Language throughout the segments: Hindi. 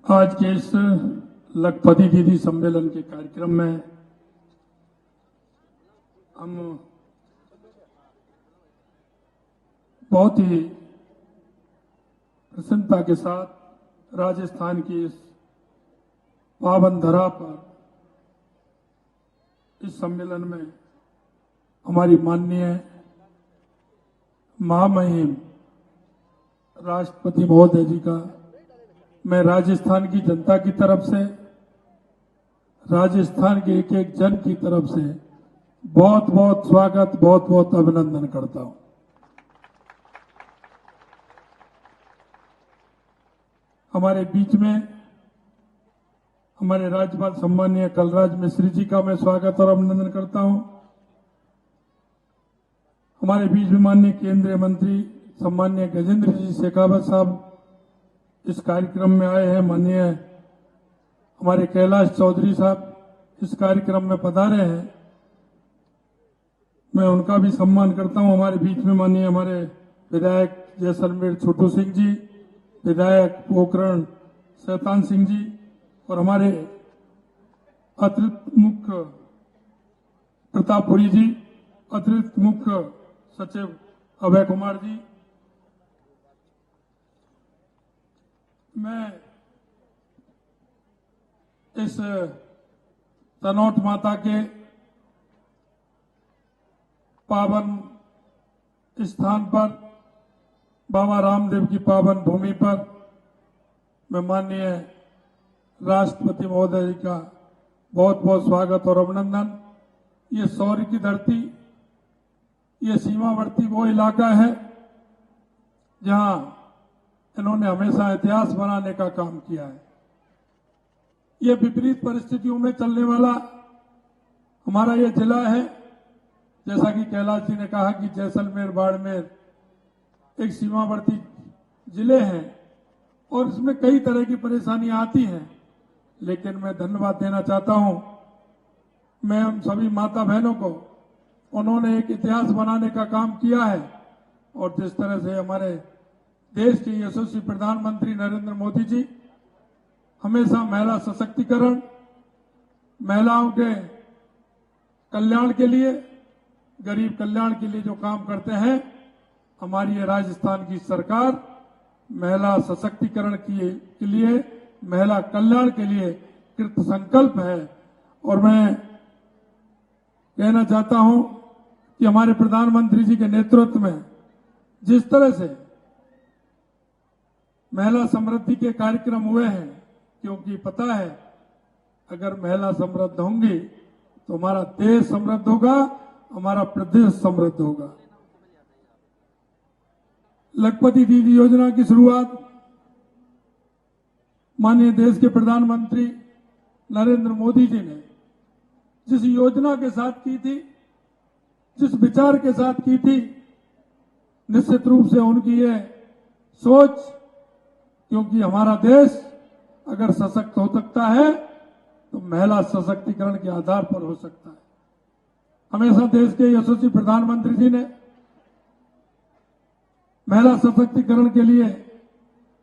आज के इस लखपति दीदी सम्मेलन के कार्यक्रम में हम बहुत ही प्रसन्नता के साथ राजस्थान की इस पावन धरा पर इस सम्मेलन में हमारी माननीय महामहिम राष्ट्रपति महोदय जी का मैं राजस्थान की जनता की तरफ से, राजस्थान के एक एक जन की तरफ से बहुत बहुत स्वागत, बहुत बहुत अभिनंदन करता हूं। हमारे बीच में हमारे राज्यपाल सम्माननीय कलराज मिश्र जी का मैं स्वागत और अभिनंदन करता हूं। हमारे बीच में माननीय केंद्रीय मंत्री सम्माननीय गजेंद्र जी शेखावत साहब इस कार्यक्रम में आए हैं। माननीय हमारे कैलाश चौधरी साहब इस कार्यक्रम में पधारे हैं, मैं उनका भी सम्मान करता हूं। हमारे बीच में माननीय हमारे विधायक जैसलमेर छोटू सिंह जी, विधायक पोखरण शैतान सिंह जी और हमारे अतिरिक्त मुख्य प्रतापपुरी जी, अतिरिक्त मुख्य सचिव अभय कुमार जी। मैं इस तनोट माता के पावन स्थान पर, बाबा रामदेव की पावन भूमि पर मैं माननीय राष्ट्रपति महोदय जी का बहुत बहुत स्वागत और अभिनंदन। ये शौर्य की धरती, ये सीमावर्ती वो इलाका है जहां इन्होंने हमेशा इतिहास बनाने का काम किया है। ये विपरीत परिस्थितियों में चलने वाला हमारा ये जिला है। जैसा कि कैलाश जी ने कहा कि जैसलमेर, बाड़मेर एक सीमावर्ती जिले हैं और इसमें कई तरह की परेशानियां आती हैं, लेकिन मैं धन्यवाद देना चाहता हूं मैं उन सभी माता बहनों को, उन्होंने एक इतिहास बनाने का काम किया है। और जिस तरह से हमारे देश के यशस्वी प्रधानमंत्री नरेंद्र मोदी जी हमेशा महिला सशक्तिकरण, महिलाओं के कल्याण के लिए, गरीब कल्याण के लिए जो काम करते हैं, हमारी ये राजस्थान की सरकार महिला सशक्तिकरण के लिए, महिला कल्याण के लिए कृत संकल्प है। और मैं कहना चाहता हूं कि हमारे प्रधानमंत्री जी के नेतृत्व में जिस तरह से महिला समृद्धि के कार्यक्रम हुए हैं, क्योंकि पता है अगर महिला समृद्ध होंगी तो हमारा देश समृद्ध होगा, हमारा प्रदेश समृद्ध होगा। लखपति दीदी योजना की शुरुआत माननीय देश के प्रधानमंत्री नरेंद्र मोदी जी ने जिस योजना के साथ की थी, जिस विचार के साथ की थी, निश्चित रूप से उनकी ये सोच, क्योंकि हमारा देश अगर सशक्त हो सकता है तो महिला सशक्तिकरण के आधार पर हो सकता है। हमेशा देश के यशस्वी प्रधानमंत्री जी ने महिला सशक्तिकरण के लिए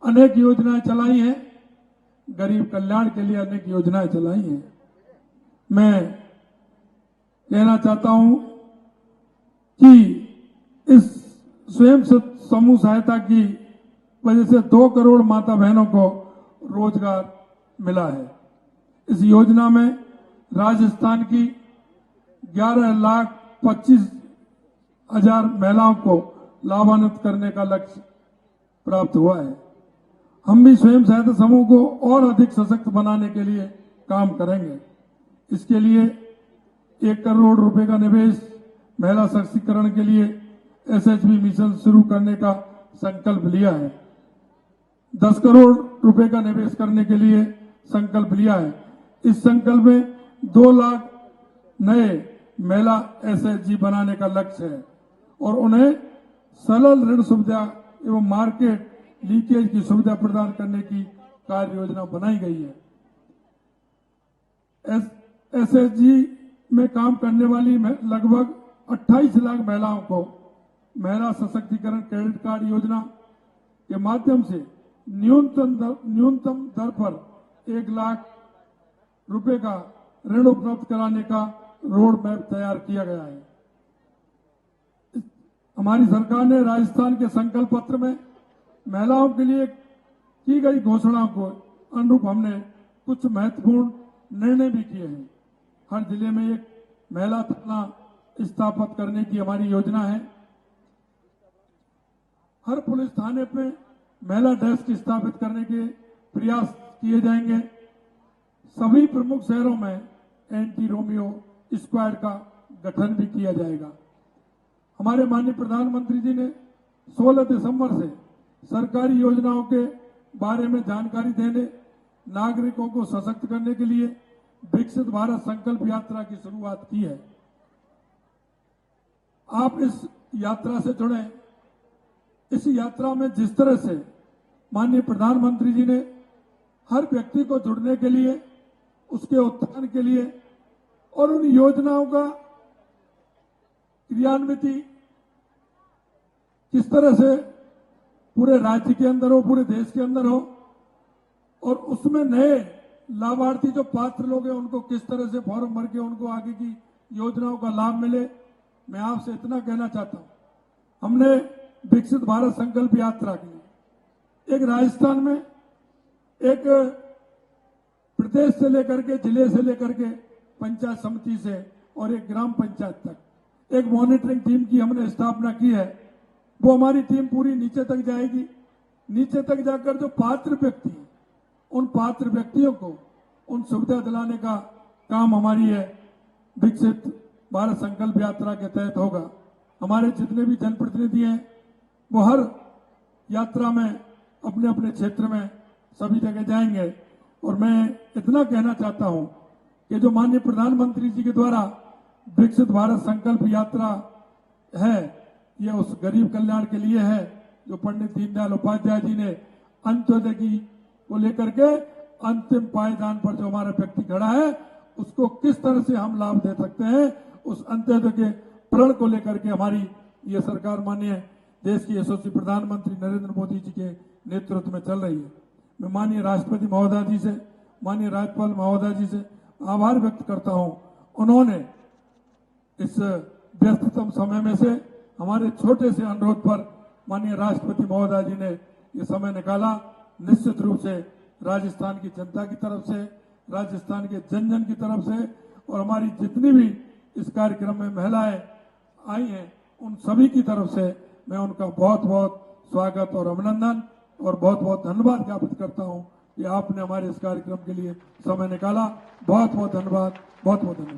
अनेक योजनाएं चलाई हैं, गरीब कल्याण के लिए अनेक योजनाएं चलाई हैं। मैं कहना चाहता हूं कि इस स्वयं समूह सहायता की वजह से 2 करोड़ माता बहनों को रोजगार मिला है। इस योजना में राजस्थान की 11,25,000 महिलाओं को लाभान्वित करने का लक्ष्य प्राप्त हुआ है। हम भी स्वयं सहायता समूह को और अधिक सशक्त बनाने के लिए काम करेंगे। इसके लिए 1 करोड़ रुपए का निवेश महिला सशक्तिकरण के लिए एसएचबी मिशन शुरू करने का संकल्प लिया है। 10 करोड़ रुपए का निवेश करने के लिए संकल्प लिया है। इस संकल्प में 2 लाख नए महिला एसएचजी बनाने का लक्ष्य है और उन्हें सरल ऋण सुविधा एवं मार्केट लीकेज की सुविधा प्रदान करने की कार्य योजना बनाई गई है। एसएचजी में काम करने वाली लगभग 28 लाख महिलाओं को महिला सशक्तिकरण क्रेडिट कार्ड योजना के माध्यम से न्यूनतम दर पर 1,00,000 रुपए का ऋण उपलब्ध कराने का रोड मैप तैयार किया गया है। हमारी सरकार ने राजस्थान के संकल्प पत्र में महिलाओं के लिए की गई घोषणाओं को अनुरूप हमने कुछ महत्वपूर्ण निर्णय भी किए हैं। हर जिले में एक महिला थाना स्थापित करने की हमारी योजना है। हर पुलिस थाने पे महिला डेस्क स्थापित करने के प्रयास किए जाएंगे। सभी प्रमुख शहरों में एंटी रोमियो स्क्वाड का गठन भी किया जाएगा। हमारे माननीय प्रधानमंत्री जी ने 16 दिसंबर से सरकारी योजनाओं के बारे में जानकारी देने, नागरिकों को सशक्त करने के लिए विकसित भारत संकल्प यात्रा की शुरुआत की है। आप इस यात्रा से जुड़े। इस यात्रा में जिस तरह से माननीय प्रधानमंत्री जी ने हर व्यक्ति को जुड़ने के लिए, उसके उत्थान के लिए और उन योजनाओं का क्रियान्विति किस तरह से पूरे राज्य के अंदर हो, पूरे देश के अंदर हो, और उसमें नए लाभार्थी जो पात्र लोग हैं उनको किस तरह से फॉर्म भर के उनको आगे की योजनाओं का लाभ मिले। मैं आपसे इतना कहना चाहता हूं, हमने विकसित भारत संकल्प यात्रा की एक राजस्थान में एक प्रदेश से लेकर के, जिले से लेकर के, पंचायत समिति से और एक ग्राम पंचायत तक एक मॉनिटरिंग टीम की हमने स्थापना की है। वो हमारी टीम पूरी नीचे तक जाएगी। नीचे तक जाकर जो पात्र व्यक्ति हैं, उन पात्र व्यक्तियों को उन सुविधा दिलाने का काम हमारी है विकसित भारत संकल्प यात्रा के तहत होगा। हमारे जितने भी जनप्रतिनिधि हैं वो हर यात्रा में अपने अपने क्षेत्र में सभी जगह जाएंगे। और मैं इतना कहना चाहता हूं कि जो माननीय प्रधानमंत्री जी के द्वारा विकसित भारत संकल्प यात्रा है, यह उस गरीब कल्याण के लिए है जो पंडित दीनदयाल उपाध्याय जी ने अंत्योदय की को लेकर के अंतिम पायदान पर जो हमारा व्यक्ति खड़ा है उसको किस तरह से हम लाभ दे सकते हैं, उस अंत्योदय के प्रण को लेकर के हमारी ये सरकार माननीय देश की यशस्वी प्रधानमंत्री नरेंद्र मोदी जी के नेतृत्व में चल रही है। मैं माननीय राष्ट्रपति महोदय जी से, माननीय राज्यपाल महोदय जी से आभार व्यक्त करता हूं। उन्होंने इस व्यस्ततम समय में से हमारे छोटे से अनुरोध पर माननीय राष्ट्रपति महोदय जी ने ये समय निकाला। निश्चित रूप से राजस्थान की जनता की तरफ से, राजस्थान के जन जन की तरफ से और हमारी जितनी भी इस कार्यक्रम में महिलाएं आई हैं उन सभी की तरफ से मैं उनका बहुत बहुत स्वागत और अभिनंदन और बहुत बहुत धन्यवाद ज्ञापित करता हूं कि आपने हमारे इस कार्यक्रम के लिए समय निकाला। बहुत बहुत धन्यवाद, बहुत बहुत धन्यवाद।